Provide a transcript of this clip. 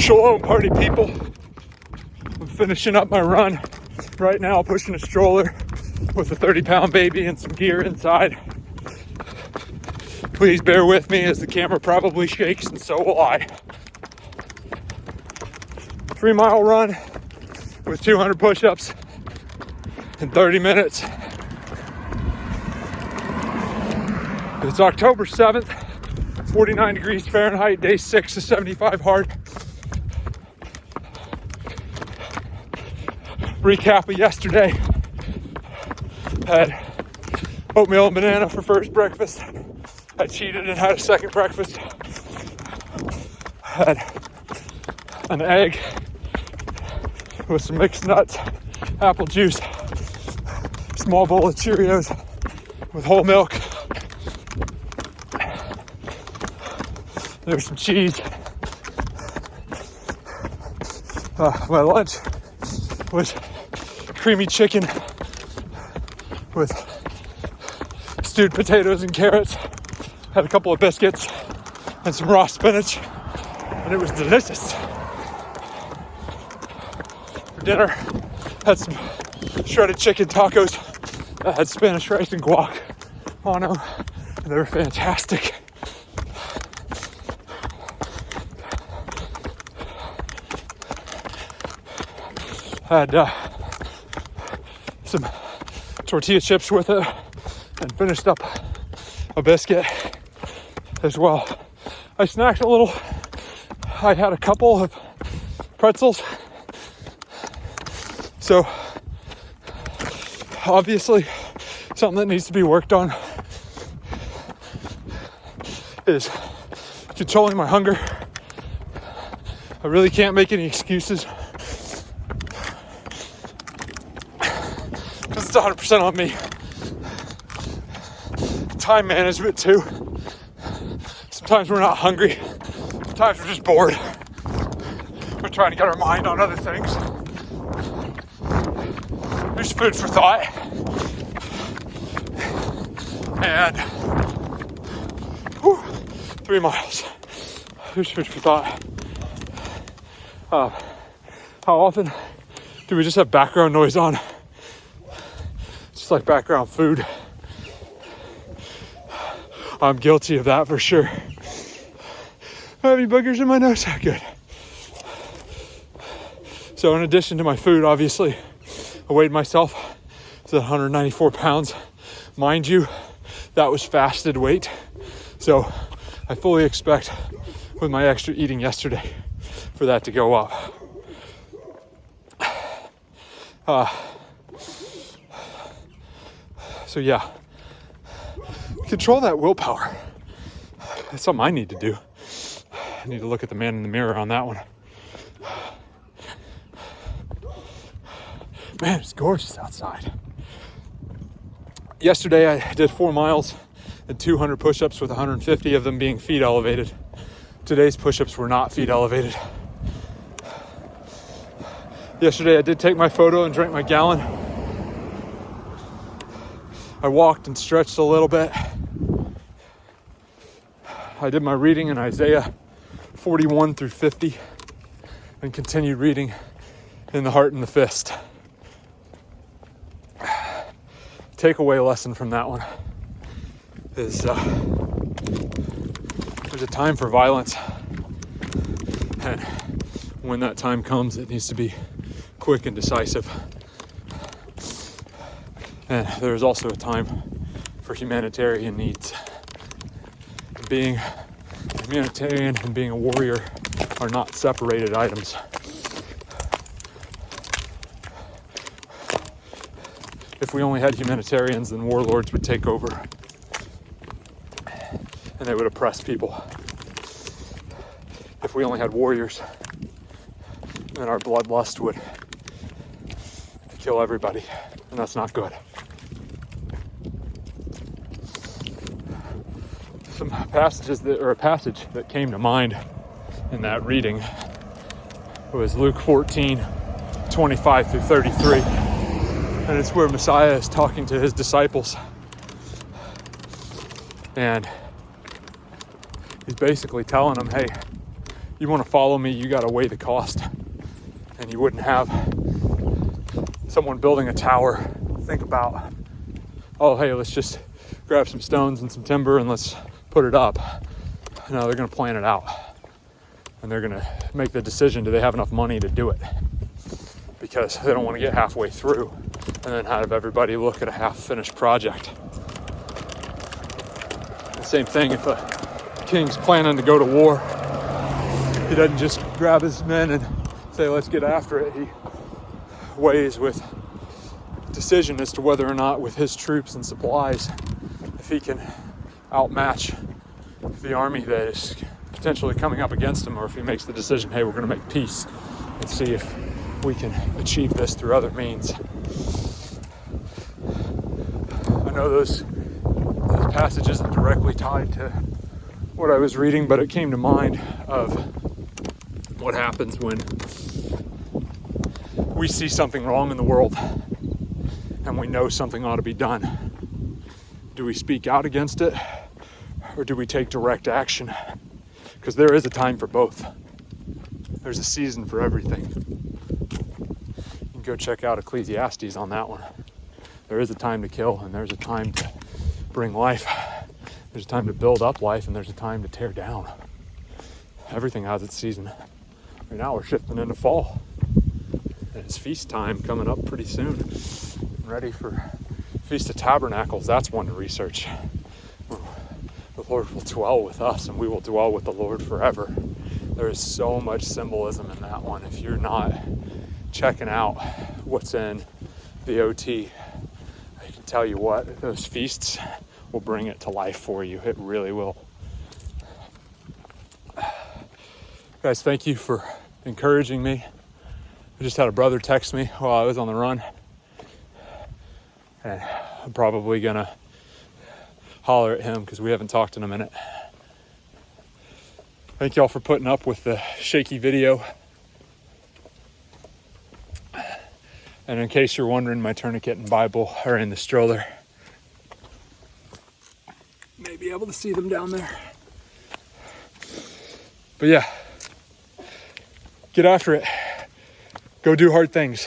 Shalom, party people. I'm finishing up my run right now, pushing a stroller with a 30-pound baby and some gear inside. Please bear with me as the camera probably shakes, and so will I. 3-mile run with 200 push-ups in 30 minutes. It's October 7th, 49 degrees Fahrenheit, day 6 of 75 hard. Recap of yesterday. Had oatmeal and banana for first breakfast. I cheated and had a second breakfast. Had an egg with some mixed nuts, apple juice, small bowl of Cheerios with whole milk. There's some cheese. My lunch was creamy chicken with stewed potatoes and carrots. Had a couple of biscuits and some raw spinach, and it was delicious. For dinner, had some shredded chicken tacos that had Spanish rice and guac on them, and they were fantastic. Had some tortilla chips with it and finished up a biscuit as well. I snacked a little. I had a couple of pretzels. So obviously something that needs to be worked on is controlling my hunger. I really can't make any excuses. It's 100% on me. Time management too. Sometimes we're not hungry. Sometimes we're just bored. We're trying to get our mind on other things. There's food for thought. And 3 miles. There's food for thought. How often do we just have background noise on? Just like background food. I'm guilty of that for sure. Having boogers in my nose, good. So in addition to my food, obviously, I weighed myself. It's at 194 pounds. Mind you, that was fasted weight. So I fully expect with my extra eating yesterday for that to go up. So yeah, control that willpower. That's something I need to do. I need to look at the man in the mirror on that one. Man, it's gorgeous outside. Yesterday I did 4 miles and 200 push-ups with 150 of them being feet elevated. Today's push-ups were not feet elevated. Yesterday I did take my photo and drank my gallon. I walked and stretched a little bit. I did my reading in Isaiah 41 through 50 and continued reading in the heart and the fist. Takeaway lesson from that one is there's a time for violence, and when that time comes, it needs to be quick and decisive. And there's also a time for humanitarian needs. Being a humanitarian and being a warrior are not separated items. If we only had humanitarians, then warlords would take over and they would oppress people. If we only had warriors, then our bloodlust would kill everybody, and that's not good. Some passages a passage that came to mind in that reading was Luke 14:25 through 33. And it's where Messiah is talking to his disciples. And he's basically telling them, hey, you want to follow me, you got to weigh the cost. And you wouldn't have someone building a tower think about, oh, hey, let's just grab some stones and some timber and let's put it up. No, they're going to plan it out. And they're going to make the decision, do they have enough money to do it? Because they don't want to get halfway through and then have everybody look at a half-finished project. The same thing if a king's planning to go to war. He doesn't just grab his men and say, let's get after it. He weighs with decision as to whether or not with his troops and supplies, if he can outmatch the army that is potentially coming up against him, or if he makes the decision, hey, we're going to make peace and see if we can achieve this through other means. I know those passages aren't directly tied to what I was reading, but it came to mind of what happens when we see something wrong in the world and we know something ought to be done. Do we speak out against it, or do we take direct action? Because there is a time for both. There's a season for everything. You can go check out Ecclesiastes on that one. There is a time to kill, and there's a time to bring life. There's a time to build up life, and there's a time to tear down. Everything has its season. Right now we're shifting into fall. And it's feast time coming up pretty soon. Ready for Feast of Tabernacles. That's one to research. The Lord will dwell with us, and we will dwell with the Lord forever. There is so much symbolism in that one. If you're not checking out what's in the OT, I can tell you what, those feasts will bring it to life for you. It really will. Guys, thank you for encouraging me. I just had a brother text me while I was on the run. And I'm probably gonna holler at him because we haven't talked in a minute. Thank y'all for putting up with the shaky video. And in case you're wondering, my tourniquet and Bible are in the stroller. May be able to see them down there. But yeah, get after it. Go do hard things.